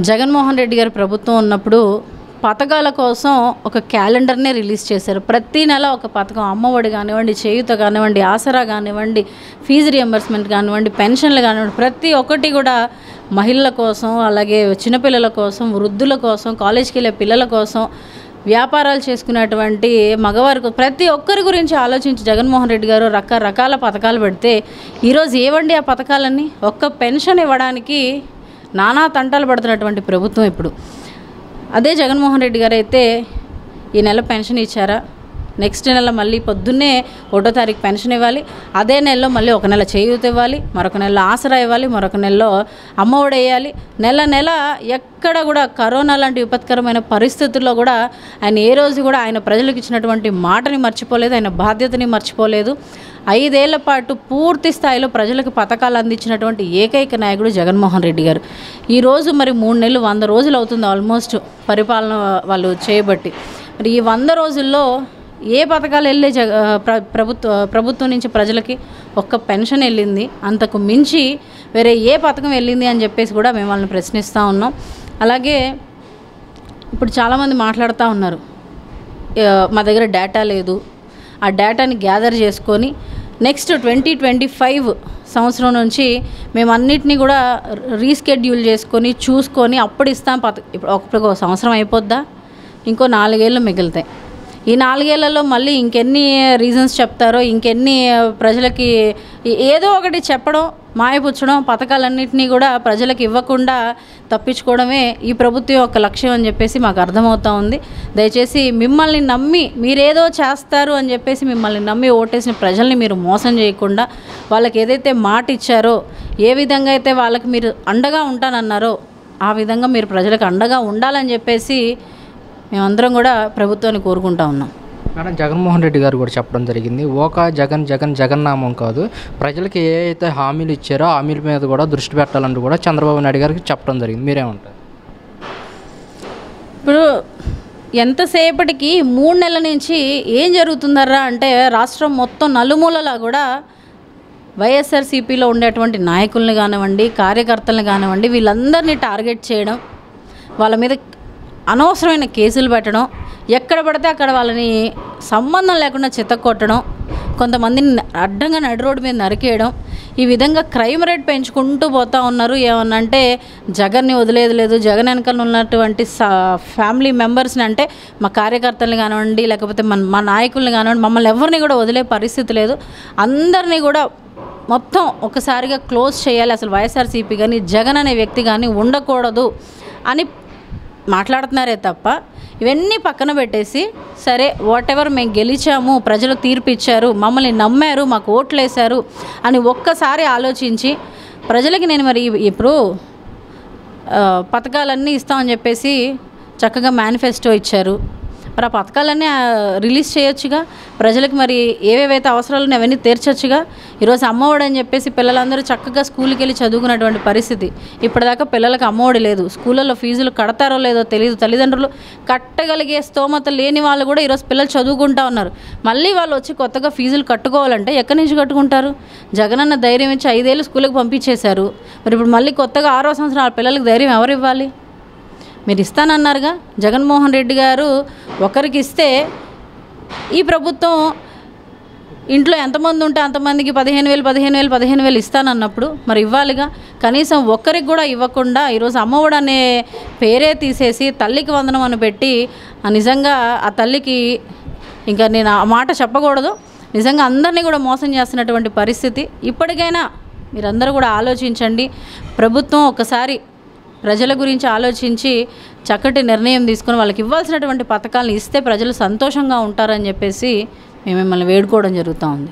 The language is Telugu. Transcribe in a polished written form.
జగన్మోహన్ రెడ్డి గారి ప్రభుత్వం ఉన్నప్పుడు పథకాల కోసం ఒక క్యాలెండర్నే రిలీజ్ చేశారు. ప్రతి నెల ఒక పథకం, అమ్మఒడి కానివ్వండి, చేయూత కానివ్వండి, ఆసరా కానివ్వండి, ఫీజు రియంబర్స్మెంట్ కానివ్వండి, పెన్షన్లు కానివ్వండి, ప్రతి ఒక్కటి కూడా మహిళల కోసం, అలాగే చిన్నపిల్లల కోసం, వృద్ధుల కోసం, కాలేజీకి వెళ్ళే పిల్లల కోసం, వ్యాపారాలు చేసుకునేటువంటి మగవారికి, ప్రతి ఒక్కరి గురించి ఆలోచించి జగన్మోహన్ రెడ్డి గారు రకరకాల పథకాలు పెడితే ఈరోజు ఏవండి ఆ పథకాలన్నీ? ఒక్క పెన్షన్ ఇవ్వడానికి నానా తంటాలు పడుతున్నటువంటి ప్రభుత్వం ఇప్పుడు. అదే జగన్మోహన్ రెడ్డి గారు అయితే ఈ నెల పెన్షన్ ఇచ్చారా, నెక్స్ట్ నెల మళ్ళీ పొద్దున్నే 1వ తారీఖు పెన్షన్ ఇవ్వాలి, అదే నెలలో మళ్ళీ ఒక నెల చేయూత ఇవ్వాలి, మరొక నెలలో ఆసరా ఇవ్వాలి, మరొక నెలలో అమ్మఒడి వేయాలి. నెల నెల ఎక్కడ కూడా కరోనా లాంటి విపత్కరమైన పరిస్థితుల్లో కూడా ఆయన ఏ రోజు కూడా ఆయన ప్రజలకు ఇచ్చినటువంటి మాటని మర్చిపోలేదు, ఆయన బాధ్యతని మర్చిపోలేదు. 5 ఏళ్ల పాటు పూర్తి స్థాయిలో ప్రజలకు పథకాలు అందించినటువంటి ఏకైక నాయకుడు జగన్మోహన్ రెడ్డి గారు. ఈరోజు మరి 3 నెలలు 100 రోజులు అవుతుంది ఆల్మోస్ట్ పరిపాలన వాళ్ళు చేయబట్టి. మరి ఈ 100 రోజుల్లో ఏ పథకాలు వెళ్ళే ప్రభుత్వం నుంచి ప్రజలకి? ఒక్క పెన్షన్ వెళ్ళింది, అంతకు మించి వేరే ఏ పథకం వెళ్ళింది అని చెప్పేసి కూడా మేము వాళ్ళని ప్రశ్నిస్తూ ఉన్నాం. అలాగే ఇప్పుడు చాలామంది మాట్లాడుతూ ఉన్నారు, మా దగ్గర డేటా లేదు, ఆ డేటాని గ్యాదర్ చేసుకొని నెక్స్ట్ 2025 సంవత్సరం నుంచి మేము అన్నిటినీ కూడా రీస్కెడ్యూల్ చేసుకొని చూసుకొని అప్పుడు ఇస్తాం ఇప్పుడు ఒక సంవత్సరం అయిపోద్దా? ఇంకో 4 ఏళ్ళు మిగులుతాయి. ఈ 4 ఏళ్లలో మళ్ళీ ఇంకెన్ని రీజన్స్ చెప్తారో, ఇంకెన్ని ప్రజలకి ఏదో ఒకటి చెప్పడం, మాయపుచ్చడం, పథకాలన్నింటినీ కూడా ప్రజలకు ఇవ్వకుండా తప్పించుకోవడమే ఈ ప్రభుత్వం యొక్క లక్ష్యం అని చెప్పేసి మాకు అర్థమవుతూ ఉంది. దయచేసి మిమ్మల్ని నమ్మి మీరేదో చేస్తారు అని చెప్పేసి మిమ్మల్ని నమ్మి ఓటేసిన ప్రజల్ని మీరు మోసం చేయకుండా, వాళ్ళకి ఏదైతే మాట ఇచ్చారో, ఏ విధంగా అయితే వాళ్ళకి మీరు అండగా ఉంటానన్నారో ఆ విధంగా మీరు ప్రజలకు అండగా ఉండాలని చెప్పేసి మేమందరం కూడా ప్రభుత్వాన్ని కోరుకుంటా ఉన్నాం. మేడం, జగన్మోహన్ రెడ్డి గారు కూడా చెప్పడం జరిగింది, జగన్నామం కాదు, ప్రజలకి ఏ అయితే హామీలు ఇచ్చారో హామీల మీద కూడా దృష్టి పెట్టాలంటూ కూడా చంద్రబాబు నాయుడు గారికి చెప్పడం జరిగింది. మీరేమంటారు? ఇప్పుడు ఎంతసేపటికి 3 నెలల నుంచి ఏం జరుగుతుందర్రా అంటే, రాష్ట్రం మొత్తం నలుమూలలా కూడా వైఎస్ఆర్సీపీలో ఉండేటువంటి నాయకుల్ని కానివ్వండి, కార్యకర్తలను కానివ్వండి, వీళ్ళందరినీ టార్గెట్ చేయడం, వాళ్ళ మీద అనవసరమైన కేసులు పెట్టడం, ఎక్కడ పడితే అక్కడ వాళ్ళని సంబంధం లేకుండా చితక్కొట్టడం, కొంతమందిని అడ్డంగా నడి రోడ్డు మీద నరికేయడం, ఈ విధంగా క్రైమ్ రేట్ పెంచుకుంటూ పోతూ ఉన్నారు. ఏమన్నంటే జగన్ని వదిలేదు లేదు, జగన్ వెనకాల ఉన్నటువంటి ఫ్యామిలీ మెంబర్స్ని, అంటే మా కార్యకర్తల్ని కానివ్వండి, లేకపోతే మా నాయకుల్ని కానివ్వండి, మమ్మల్ని ఎవరిని కూడా వదిలే పరిస్థితి లేదు, అందరినీ కూడా మొత్తం ఒకసారిగా క్లోజ్ చేయాలి, అసలు వైఎస్ఆర్సీపీ కానీ జగన్ అనే వ్యక్తి కానీ ఉండకూడదు అని మాట్లాడుతున్నారే తప్ప, ఇవన్నీ పక్కన పెట్టేసి, సరే వాట్ ఎవర్ మేము గెలిచాము, ప్రజలు తీర్పు ఇచ్చారు, మమ్మల్ని నమ్మారు, మాకు ఓట్లు వేశారు అని ఒక్కసారి ఆలోచించి ప్రజలకి నేను మరి ఇప్పుడు పథకాలన్నీ ఇస్తామని చెప్పేసి చక్కగా మేనిఫెస్టో ఇచ్చారు, మరి ఆ పథకాలన్నీ రిలీజ్ చేయొచ్చుగా, ప్రజలకు మరి ఏవేవైతే అవసరాలు అవన్నీ తీర్చొచ్చుగా. ఈరోజు అమ్మఒడి అని చెప్పేసి పిల్లలందరూ చక్కగా స్కూల్కి వెళ్ళి చదువుకున్నటువంటి పరిస్థితి. ఇప్పటిదాకా పిల్లలకు అమ్మఒడి లేదు, స్కూళ్ళల్లో ఫీజులు కడతారో లేదో తెలియదు, తల్లిదండ్రులు కట్టగలిగే స్తోమత లేని వాళ్ళు కూడా ఈరోజు పిల్లలు చదువుకుంటా ఉన్నారు. మళ్ళీ వాళ్ళు వచ్చి కొత్తగా ఫీజులు కట్టుకోవాలంటే ఎక్కడి నుంచి కట్టుకుంటారు? జగనన్న ధైర్యం ఇచ్చి 5 ఏళ్ళు స్కూల్కి పంపించేశారు, మరి ఇప్పుడు మళ్ళీ కొత్తగా 6వ సంవత్సరం ఆ పిల్లలకు ధైర్యం ఎవరు ఇవ్వాలి? మీరు ఇస్తానన్నారుగా. జగన్మోహన్ రెడ్డి గారు ఒకరికి ఇస్తే ఈ ప్రభుత్వం ఇంట్లో ఎంతమంది ఉంటే అంతమందికి 15,000 ఇస్తానన్నప్పుడు మరి ఇవ్వాలిగా. కనీసం ఒక్కరికి కూడా ఇవ్వకుండా ఈరోజు అమ్మఒడి అనే పేరే తీసేసి తల్లికి వందనం అని పెట్టి, నిజంగా ఆ తల్లికి ఇంకా నేను ఆ మాట చెప్పకూడదు, నిజంగా అందరినీ కూడా మోసం చేస్తున్నటువంటి పరిస్థితి. ఇప్పటికైనా మీరందరూ కూడా ఆలోచించండి. ప్రభుత్వం ఒకసారి ప్రజల గురించి ఆలోచించి చక్కటి నిర్ణయం తీసుకొని వాళ్ళకి ఇవ్వాల్సినటువంటి పథకాలను ఇస్తే ప్రజలు సంతోషంగా ఉంటారని చెప్పేసి మేము మిమ్మల్ని వేడుకోవడం జరుగుతూ ఉంది.